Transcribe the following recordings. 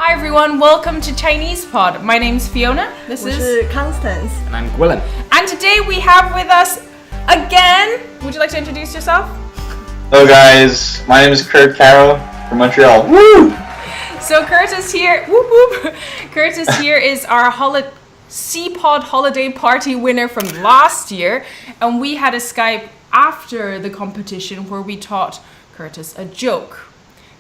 Hi everyone, welcome to Chinese Pod. My name's Fiona. This is Constance. And I'm Gwilym. And today we have with us again. Would you like to introduce yourself? Hello guys, my name is Caro from Montreal. Woo! So Kurtis here, whoop whoop. Kurtis here is our C-Pod holiday party winner from last year, and we had a Skype after the competition where we taught Kurtis a joke.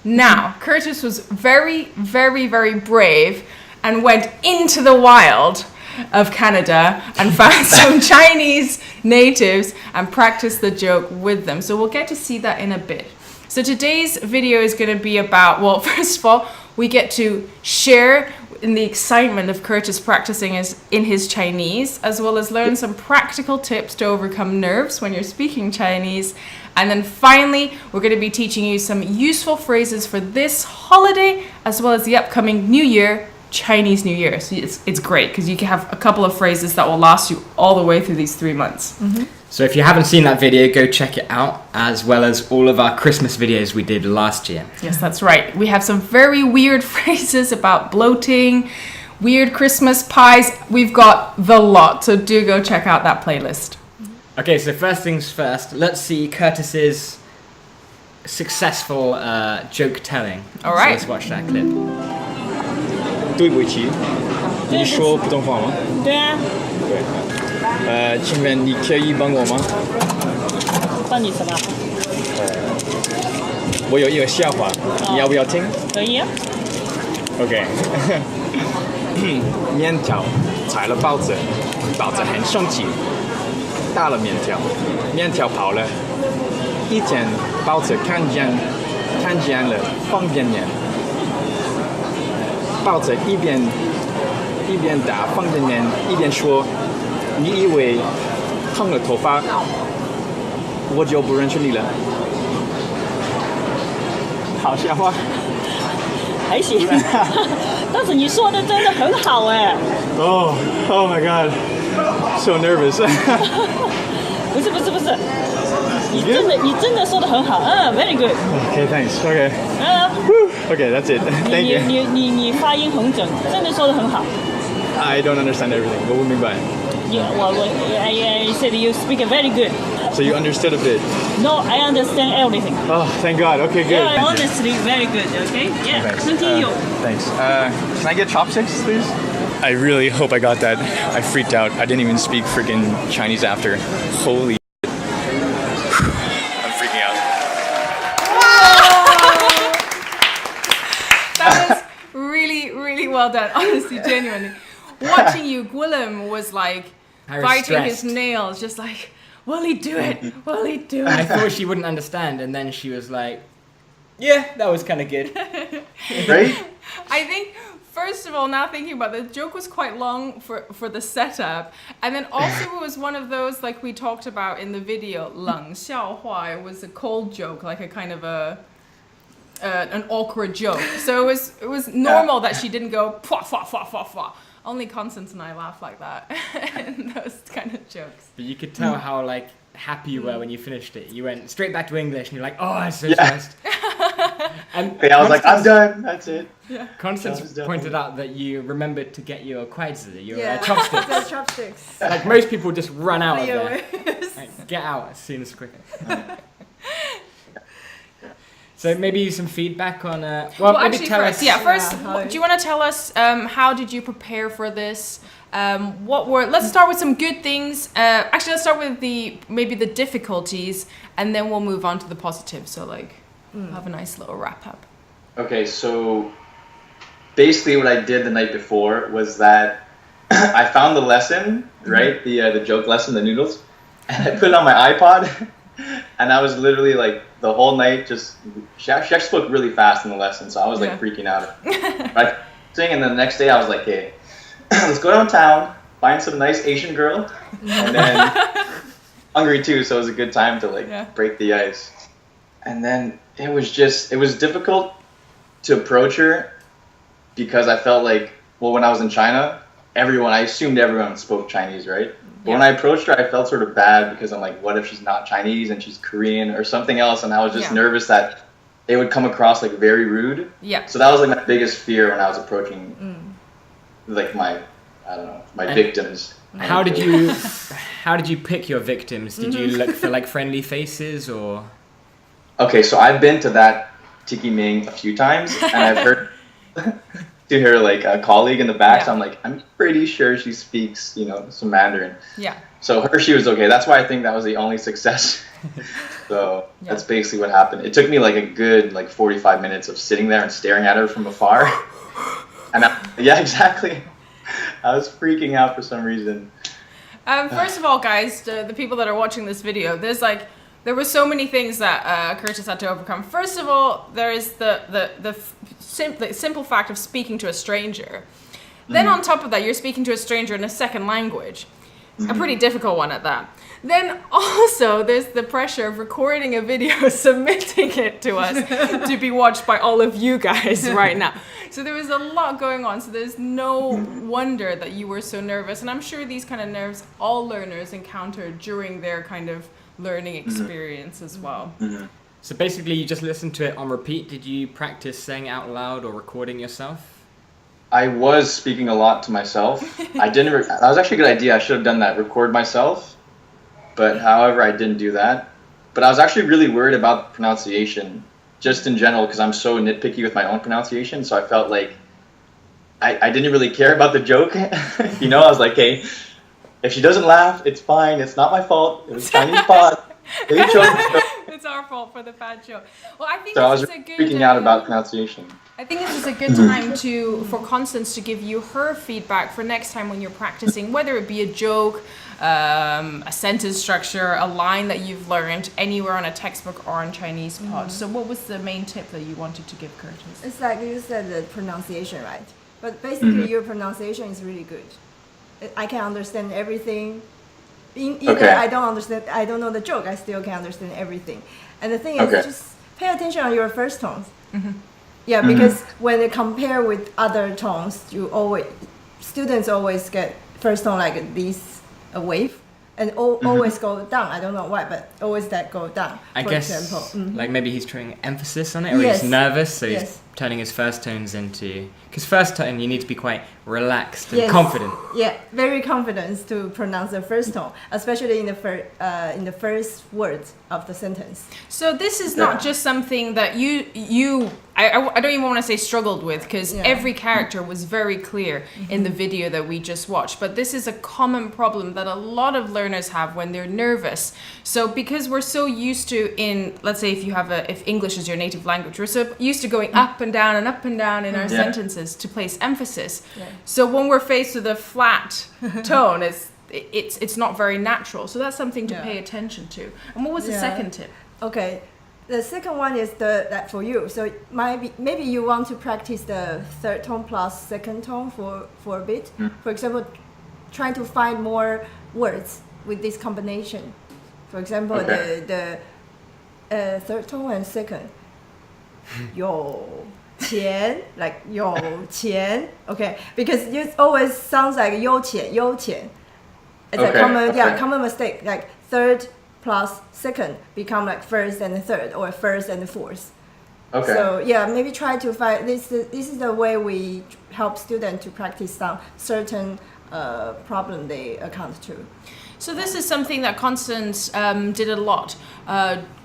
Now, Kurtis was very, very, very brave and went into the wild of Canada and found some Chinese natives and practiced the joke with them. So we'll get to see that in a bit. So today's video is going to be about, well, first of all, we get to share in the excitement of Kurtis practicing in his Chinese, as well as learn some practical tips to overcome nerves when you're speaking Chinese. And then finally, we're going to be teaching you some useful phrases for this holiday, as well as the upcoming New Year, Chinese New Year. So it's great because you can have a couple of phrases that will last you all the way through these 3 months. Mm-hmm. So if you haven't seen that video, go check it out, as well as all of our Christmas videos we did last year. Yes, that's right. We have some very weird phrases about bloating, weird Christmas pies. We've got the lot, so do go check out that playlist. Okay, so first things first, let's see Kurtis's successful joke telling. All right. So let's watch that clip. 对不起，你说普通话吗？对啊，对。请问你可以帮我吗？帮你什么？我有一个笑话，你要不要听？可以啊。OK 面条踩了包子，包子很生气，打了面条，面条跑了。一天包子看见了方便面，包子一边打方便面一边说：“你以为烫了头发我就不认识你了？”好笑话。还行，但是你说的真的很好哎。Oh my God, so nervous. 不是，你真的说的很好，very good. Okay, thanks. Okay. Okay, that's it. Thank you. 你发音很准，真的说的很好。I don't understand everything. What do you mean by it? I said you speak very good. So you understood a bit? No, I understand everything. Oh, thank God. Okay, good. Yeah, honestly, very good. Okay, yeah. Thanks. Continue. Thanks. Can I get chopsticks, please? I really hope I got that. I freaked out. I didn't even speak freaking Chinese after. Holy I'm freaking out. That was really, really well done. Honestly, genuinely. Watching you, Gwilym was like biting his nails, just like, will he do it? Will he do it? I thought she wouldn't understand, and then she was like, yeah, that was kind of good. Right? I think, first of all, now thinking about it, the joke was quite long for the setup. And then also it was one of those, like we talked about in the video, 冷笑话. It was a cold joke, like a kind of an awkward joke. So it was normal that she didn't go, pwa, pwa, pwa, pwa, pwa. Only Constance and I laugh like that in those kind of jokes. But you could tell how like happy you were when you finished it. You went straight back to English and you're like, oh, I'm so stressed. And Okay, I was like, I'm done. That's it. Yeah. Constance definitely- pointed out that you remembered to get your quaidzi, your Yeah. chopsticks. The chopsticks. Like most people just run out of there. Yes. Like, get out as soon as quicker. So maybe some feedback on well maybe actually tell first, us. yeah, first, how- do you want to tell us how did you prepare for this? Let's start with some good things. Actually, let's start with maybe the difficulties, and then we'll move on to the positives. So like, have a nice little wrap up. Okay, so basically what I did the night before was that I found the lesson, right? The joke lesson, the noodles, and I put it on my iPod, and I was literally like the whole night just, she actually spoke really fast in the lesson, so I was like freaking out. Right? And then the next day I was like, hey, let's go downtown, find some nice Asian girl, and then hungry too, so it was a good time to like break the ice. And then it was difficult to approach her because I felt like, well, when I was in China, I assumed everyone spoke Chinese, right? But when I approached her, I felt sort of bad because I'm like, what if she's not Chinese and she's Korean or something else? And I was just nervous that it would come across like very rude. Yeah. So that was like my biggest fear when I was approaching like my victims. How did you pick your victims? Did you look for like friendly faces or? Okay, so I've been to that Tiki Ming a few times, and I've heard to her like a colleague in the back. So I'm like, I'm pretty sure she speaks, some Mandarin. Yeah. So she was okay. That's why I think that was the only success. So that's basically what happened. It took me like a good 45 minutes of sitting there and staring at her from afar. And exactly. I was freaking out for some reason. First of all, guys, the people that are watching this video, there were so many things that Kurtis had to overcome. First of all, there is the simple fact of speaking to a stranger. Then on top of that, you're speaking to a stranger in a second language. A pretty difficult one at that. Then also there's the pressure of recording a video, submitting it to us to be watched by all of you guys right now. So there was a lot going on. So there's no wonder that you were so nervous. And I'm sure these kind of nerves all learners encounter during their kind of learning experience as well. So basically you just listened to it on repeat. Did you practice saying it out loud or recording yourself? I was speaking a lot to myself. That was actually a good idea. I should have done that, record myself. But however, I didn't do that. But I was actually really worried about pronunciation, just in general, because I'm so nitpicky with my own pronunciation. So I felt like I didn't really care about the joke. I was like, hey, if she doesn't laugh, it's fine. It's not my fault. It was Chinese pod. It's our fault for the bad joke. Well, I think this is a good freaking out about pronunciation. I think this is a good time for Constance to give you her feedback for next time when you're practicing, whether it be a joke, a sentence structure, a line that you've learned anywhere on a textbook or on Chinese pod. So what was the main tip that you wanted to give Kurtis? It's like you said, the pronunciation, right? But basically your pronunciation is really good. I can understand everything. Either I don't know the joke, I still can understand everything. And the thing is, just pay attention on your first tones. Yeah, because when they compare with other tones, students always get first tone like this, a wave, and always go down. I don't know why, but always that go down. I guess, example. like maybe he's trying emphasis on it, or he's nervous, so he's turning his first tones into. Because first tone, you need to be quite relaxed and confident. Yeah, very confident to pronounce the first tone, especially in the first words of the sentence. So this is not just something that I don't even want to say struggled with, because every character was very clear in the video that we just watched. But this is a common problem that a lot of learners have when they're nervous. So because we're so used to let's say if English is your native language, we're so used to going up and down in our sentences to place emphasis. So when we're faced with a flat tone, it's not very natural. So that's something to pay attention to. And what was the second tip? Okay. The second one is that for you. So maybe you want to practice the third tone plus second tone for a bit. For example, trying to find more words with this combination. For example, the third tone and second. 有钱, like 有钱. Okay, because it always sounds like 有钱. It's a common mistake. Like third plus second become like first and third, or first and fourth. Okay. So maybe try to find this. This is the way we help students to practice some certain problem they account to. So this is something that Constance did a lot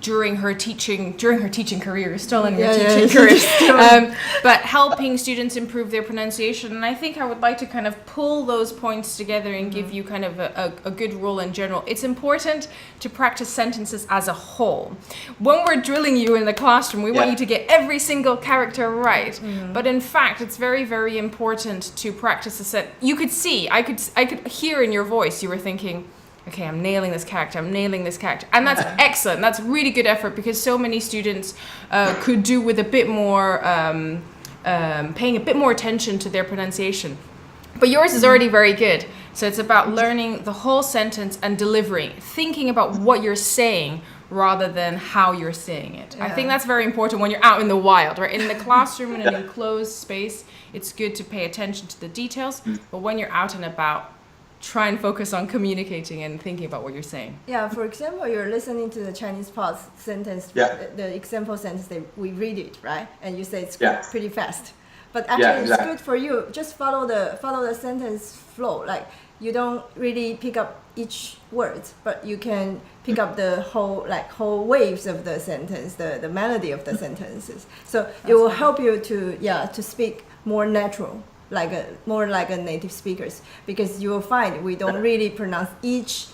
during her teaching career, still in her teaching career, but helping students improve their pronunciation. And I think I would like to kind of pull those points together and give you kind of a good rule in general. It's important to practice sentences as a whole. When we're drilling you in the classroom, we want you to get every single character right. But in fact, it's very, very important to practice a sentence. You could see, I could hear in your voice, you were thinking, okay, I'm nailing this character, And that's excellent. That's really good effort, because so many students could do with a bit more, paying a bit more attention to their pronunciation. But yours is already very good. So it's about learning the whole sentence and delivering, thinking about what you're saying rather than how you're saying it. I think that's very important when you're out in the wild, right? In the classroom, in an enclosed space, it's good to pay attention to the details. But when you're out and about, try and focus on communicating and thinking about what you're saying. Yeah, for example, you're listening to the Chinese parts sentence, Yeah. the example sentence that we read it, right? And you say it's Yeah. pretty fast. But actually Yeah, it's exactly. good for you. Just follow the sentence flow. Like you don't really pick up each word, but you can pick up the whole waves of the sentence, the melody of the sentences. So it will help you to speak more natural. More like a native speakers, because you will find we don't really pronounce each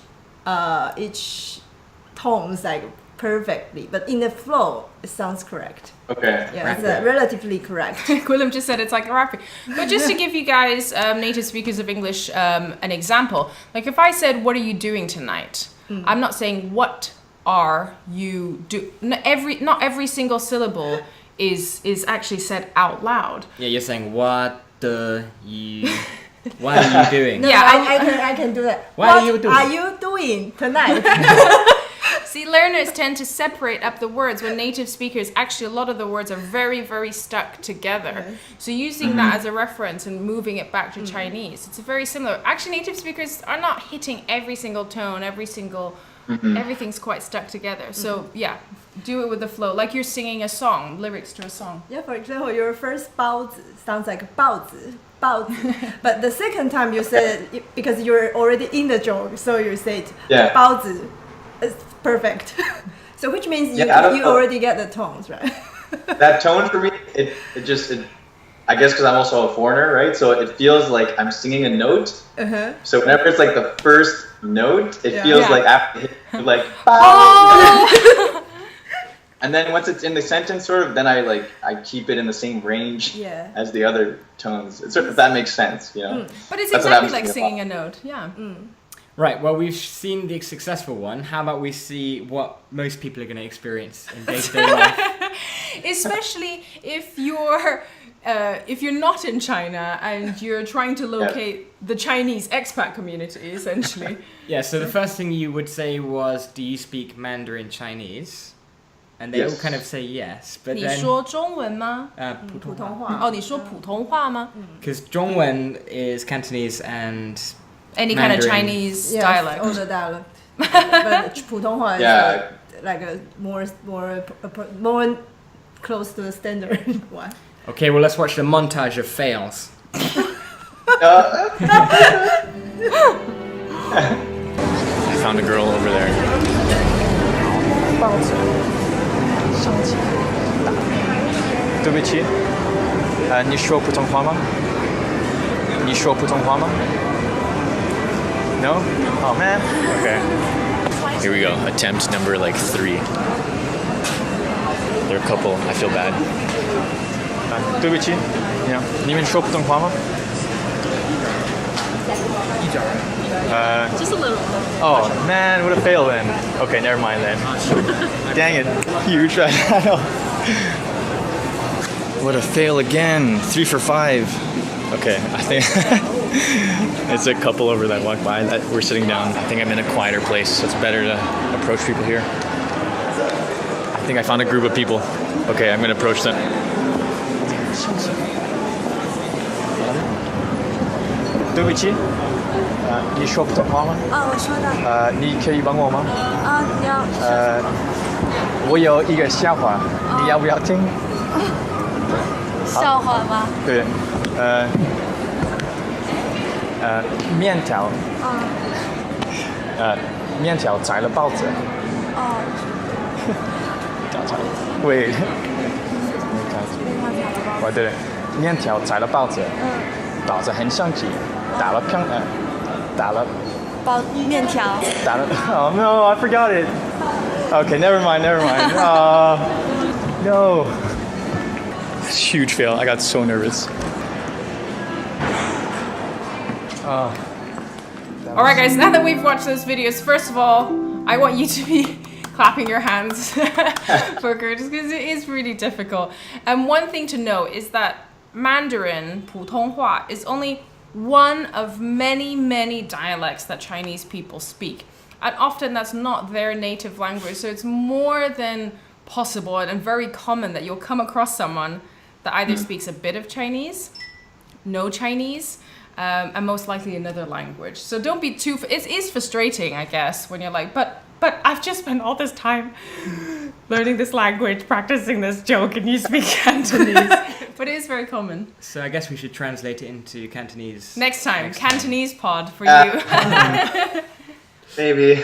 tones like perfectly, but in the flow it sounds correct. Okay. Yeah, it's relatively correct. Willem just said it's like rapping. But just to give you guys, native speakers of English, an example, like if I said, "What are you doing tonight?" I'm not saying "What are you do?" Not every single syllable is actually said out loud. Yeah, you're saying what are you doing? No, Yeah, I can do that. What are you doing? Are you doing tonight? See, learners tend to separate up the words when native speakers, actually a lot of the words are very, very stuck together. So using that as a reference and moving it back to Chinese, it's very similar. Actually, native speakers are not hitting every single tone, everything's quite stuck together. So yeah, do it with the flow, like you're singing a song, lyrics to a song. Yeah, for example, your first 包子 sounds like 包子, but the second time you said it, because you're already in the joke, so you said 包子. It's perfect. So which means you already get the tones, right? That tone for me, it I guess because I'm also a foreigner, right? So it feels like I'm singing a note. So whenever it's like the first note, it feels like after hit, like and then once it's in the sentence, sort of, then I keep it in the same range as the other tones. It's sort of, if that makes sense, you know. But it's That's exactly like singing a note. Yeah. Right, well, we've seen the successful one. How about we see what most people are going to experience in day-to-day life? Especially if you're not in China and you're trying to locate the Chinese expat community, essentially. Yeah, so the first thing you would say was, do you speak Mandarin Chinese? And they all kind of say yes, but 你说中文吗？普通话。普通话。哦，你说普通话吗？ Because Zhongwen is Cantonese and Any Mandarin. kind of Chinese Yes, dialect. all the dialect. But 普通话 is like a more close to the standard one. Okay, well, let's watch the montage of fails. I found a girl over there. 抱着，上前打。对不起，你说普通话吗？你说普通话吗？ No? Oh man. Okay. Here we go. Attempt number 3. They're a couple. I feel bad. 对不起，你们说普通话吗？一点儿。Just a little. Oh man, what a fail then. Okay, never mind then. Dang it, huge right now. What a fail again. 3 for 5. Okay, I think it's a couple over that walk by. We're sitting down. I think I'm in a quieter place, so it's better to approach people here. I think I found a group of people. Okay, I'm gonna approach them. 对不起，你说普通话吗？我说的。你可以帮我吗？你要。我有一个笑话，你要不要听？笑话吗？对，面条。面条摘了包子。喂。哦，对，面条摘了包子。包子很香气，打了包面条。打了。Oh no, I forgot it. Okay, never mind. No. Huge fail. I got so nervous. Alright guys, now that we've watched those videos, first of all, I want you to be clapping your hands for Kurtis because it is really difficult. And one thing to note is that Mandarin, 普通话, is only one of many, many dialects that Chinese people speak. And often that's not their native language, so it's more than possible and very common that you'll come across someone that either speaks a bit of Chinese, no Chinese, and most likely another language. So don't be too. It is frustrating, I guess, when you're like, but I've just spent all this time learning this language, practicing this joke, and you speak Cantonese. But it is very common. So I guess we should translate it into Cantonese. Next time, Cantonese pod for you. Maybe.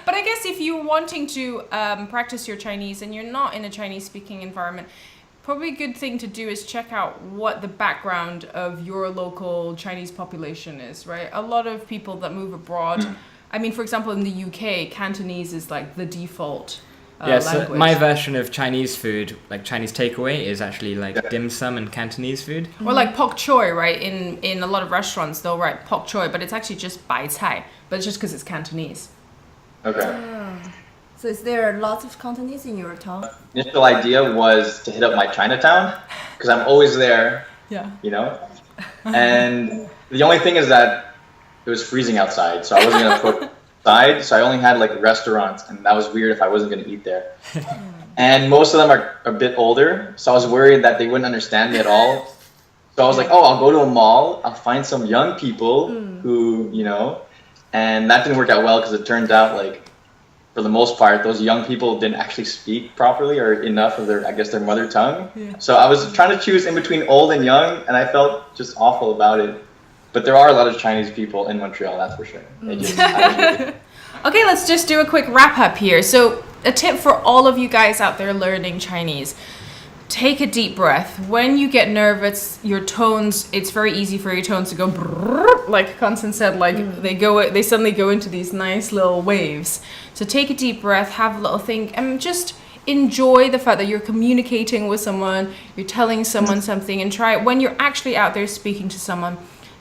But I guess if you're wanting to practice your Chinese and you're not in a Chinese-speaking environment, probably a good thing to do is check out what the background of your local Chinese population is, right? A lot of people that move abroad, I mean, for example, in the UK, Cantonese is like the default Yes, language. my version of Chinese food, like Chinese takeaway, is actually like dim sum and Cantonese food. Or like pok choi, right? In a lot of restaurants, they'll write pok choi, but it's actually just bai cai, but it's just because it's Cantonese. Okay. So is there lots of Cantonese in your town? Initial idea was to hit up my Chinatown because I'm always there. Yeah. You know. And the only thing is that it was freezing outside, so I wasn't gonna put outside. So I only had like restaurants, and that was weird if I wasn't gonna eat there. And most of them are a bit older, so I was worried that they wouldn't understand me at all. So I was like, oh, I'll go to a mall, I'll find some young people who, you know, and that didn't work out well because it turns out like, for the most part, those young people didn't actually speak properly or enough of their, I guess, their mother tongue. Yeah. So I was trying to choose in between old and young, and I felt just awful about it. But there are a lot of Chinese people in Montreal, that's for sure. Okay, let's just do a quick wrap up here. So a tip for all of you guys out there learning Chinese. Take a deep breath. When you get nervous, your tones, it's very easy for your tones to go brrr, like Constance said, like they suddenly go into these nice little waves. So take a deep breath, have a little think, and just enjoy the fact that you're communicating with someone, you're telling someone something, and try it. When you're actually out there speaking to someone,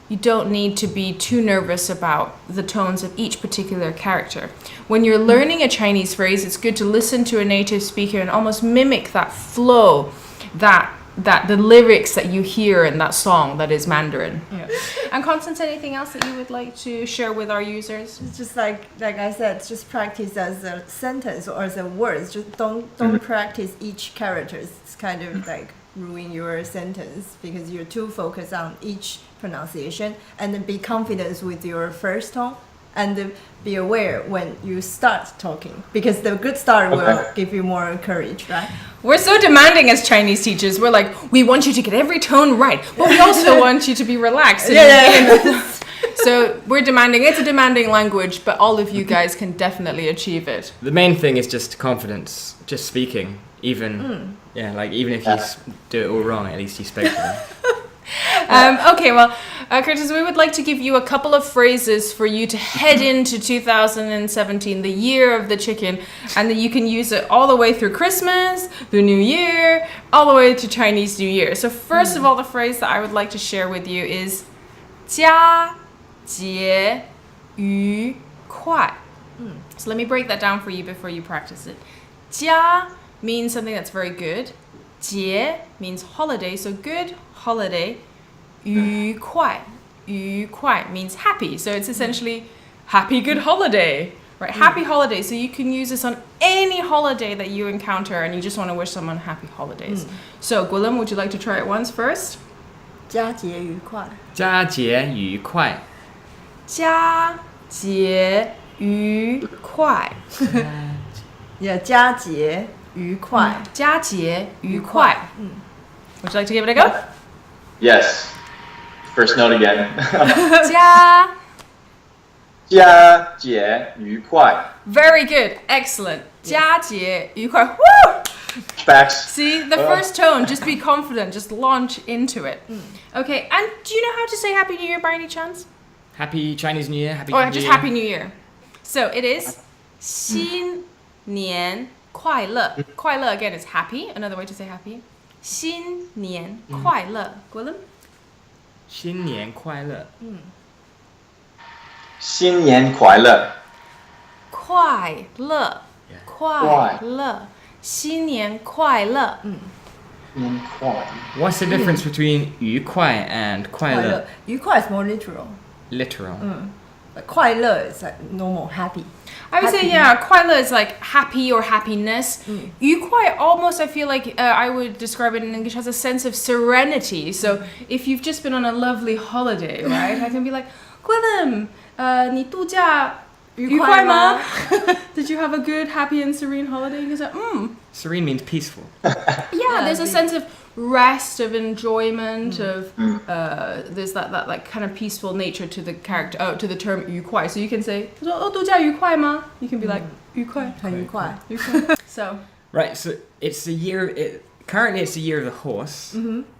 you don't need to be too nervous about the tones of each particular character. When you're learning a Chinese phrase, it's good to listen to a native speaker and almost mimic that flow, that the lyrics that you hear in that song that is Mandarin. Yeah. And Constance, anything else that you would like to share with our users? It's just like I said, just practice as a sentence or as a words. Just don't practice each character. It's kind of like ruin your sentence because you're too focused on each pronunciation. And then be confident with your first tone and be aware when you start talking because the good start will give you more courage, right? We're so demanding as Chinese teachers. We're like, we want you to get every tone right, but we also want you to be relaxed. So we're demanding. It's a demanding language, but all of you guys can definitely achieve it. The main thing is just confidence, just speaking. Even even if you do it all wrong, at least you spoke to them. Okay, well, Kurtis, we would like to give you a couple of phrases for you to head into 2017, the year of the chicken, and that you can use it all the way through Christmas, the New Year, all the way to Chinese New Year. So first of all, the phrase that I would like to share with you is 佳节愉快. So let me break that down for you before you practice it. 佳 means something that's very good. 节 means holiday, so good holiday. 愉快means happy, so it's essentially happy good holiday, right? Happy holiday. So you can use this on any holiday that you encounter and you just want to wish someone happy holidays. So Guillermo, would you like to try it once first? 佳节愉快. 佳节愉快. 佳节愉快. Yeah, 佳节愉快. 佳节愉快. Would you like to give it a go? Yes. First note again. 佳节愉快. Very good. Excellent. 佳节愉快. Woo! Facts. See, the first tone, just be confident, just launch into it. Okay, and do you know how to say Happy New Year by any chance? Happy Chinese New Year. Happy Or New just Year. Happy New Year. So it is 新年快乐. 快乐 again is happy, another way to say happy. 新年快乐. Gwilym? 新年快乐. 新年快乐. 快乐. 快乐. 新年快乐. 年快. What's the difference between 愉快 and 快乐? 愉快 is more literal. Literal. But 快乐 is like normal, happy. I would say, yeah, 快乐 is like happy or happiness. 愉快 almost, I feel like I would describe it in English as a sense of serenity. So if you've just been on a lovely holiday, right, I can be like, 快乐，你度假愉快吗? Did you have a good, happy and serene holiday? Because Serene means peaceful. yeah, there's a sense of rest, of enjoyment, of there's that like kind of peaceful nature to the character, to the term 愉快. So you can say, 度假愉快吗? You can be like 愉快. 很愉快. So Right, so it's the year. Currently, it's the year of the horse,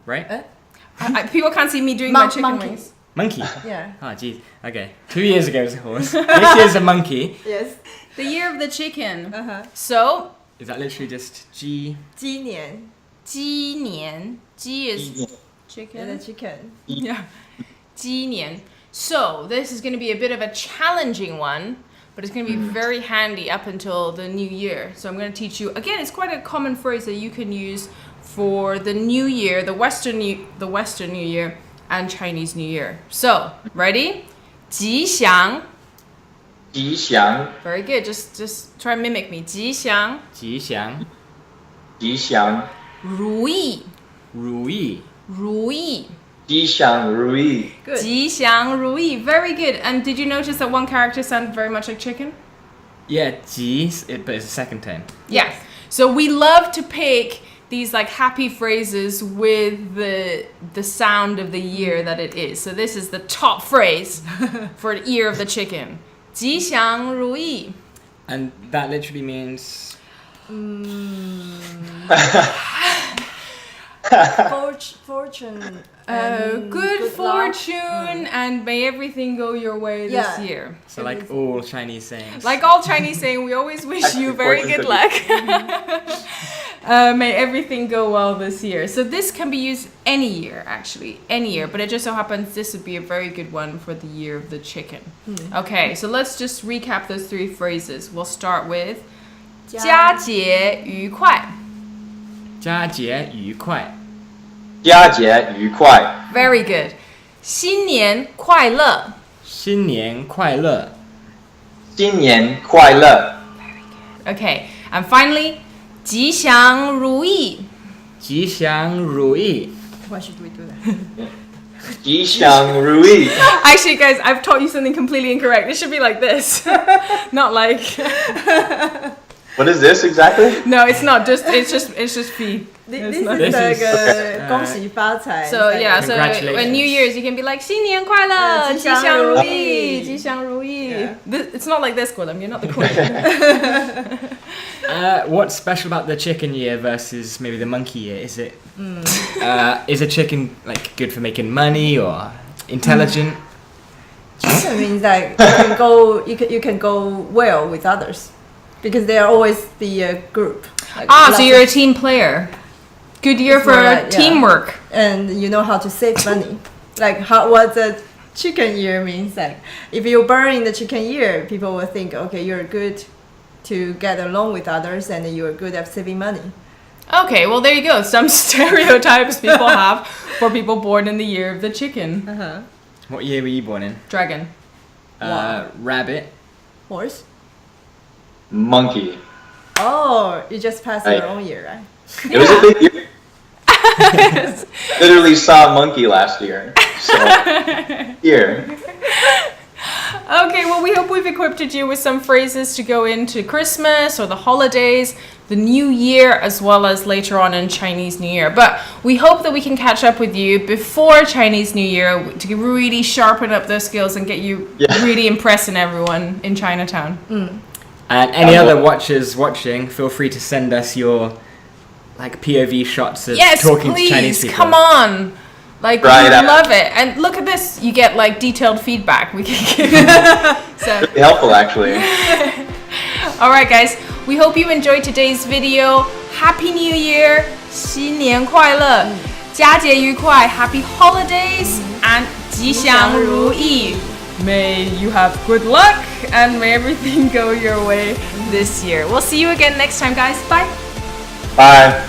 right? People can't see me doing my chicken monkey. wings. Monkey. Yeah. Oh, geez. Okay. 2 years ago it was a horse. This year's a monkey. Yes. The year of the chicken. So Is that literally just G? 鸡年. 鸡年. G is chicken. The chicken. Yeah. 鸡年. So this is going to be a bit of a challenging one, but it's going to be very handy up until the new year. So I'm going to teach you, again, it's quite a common phrase that you can use for the new year, the Western New Year and Chinese New Year. So, ready? 吉祥. 吉祥 Very good. Just try and mimic me. 吉祥. 吉祥. 吉祥如意. 如意. 如意. 吉祥如意 Good. 吉祥如意. Very good. And did you notice that one character sounded very much like chicken? Yeah, G, but it's a second tone. Yes. So we love to pick these like happy phrases with the sound of the year that it is. So this is the top phrase for the ear of the chicken. 吉祥如意. And that literally means... Fortune. Good luck. fortune and may everything go your way this year. So like all Chinese sayings. Like all Chinese saying, we always wish you very good luck. May everything go well this year. So this can be used any year, actually, any year. But it just so happens this would be a very good one for the year of the chicken. Okay, so let's just recap those three phrases. We'll start with 佳节愉快. 佳节愉快. 佳节愉快 Very good. 新年快乐. 新年快乐. 新年快乐 Okay, and finally, 吉祥如意. 吉祥如意. Why should we do that? 吉祥如意 Actually, guys, I've taught you something completely incorrect. It should be like this, not like. What is this exactly? No, it's not. It's just fee. This It's not- is This like is- 恭喜发财. So It's like- yeah, so Congratulations. when New Year's you can be like 新年快乐, 吉祥如意. 吉祥如意. Yeah. It's not like this, Gwilym. You're not the queen. What's special about the chicken year versus maybe the monkey year? Is it is a chicken like good for making money or intelligent? Chicken means that you can go well with others, because there always be a group. Like So lots you're a of- team player. Good year It's for more like, yeah. teamwork. and you know how to save money. Like what the chicken year means. Like if you burn in the chicken year, people will think, okay, you're good to get along with others, and you're good at saving money. Okay, well there you go. Some stereotypes people have for people born in the year of the chicken. What year were you born in? Dragon. Rabbit. Horse. Monkey Oh, you just passed Right. your own year, right? It was a big year. Literally saw a monkey last year. So, here. Okay, well, we hope we've equipped you with some phrases to go into Christmas or the holidays, the New Year, as well as later on in Chinese New Year. But we hope that we can catch up with you before Chinese New Year to really sharpen up those skills and get you really impressing everyone in Chinatown. And any other watchers watching, feel free to send us your like POV shots of Yes, talking please, to Chinese people. come on. Like, Right we on. love it. And look at this. You get, like, detailed feedback. We can give so, Really helpful, actually. all right, guys. We hope you enjoyed today's video. Happy New Year. 新年快乐. 佳节愉快. Happy holidays. And 吉祥如意. May you have good luck and may everything go your way this year. We'll see you again next time, guys. Bye. Bye.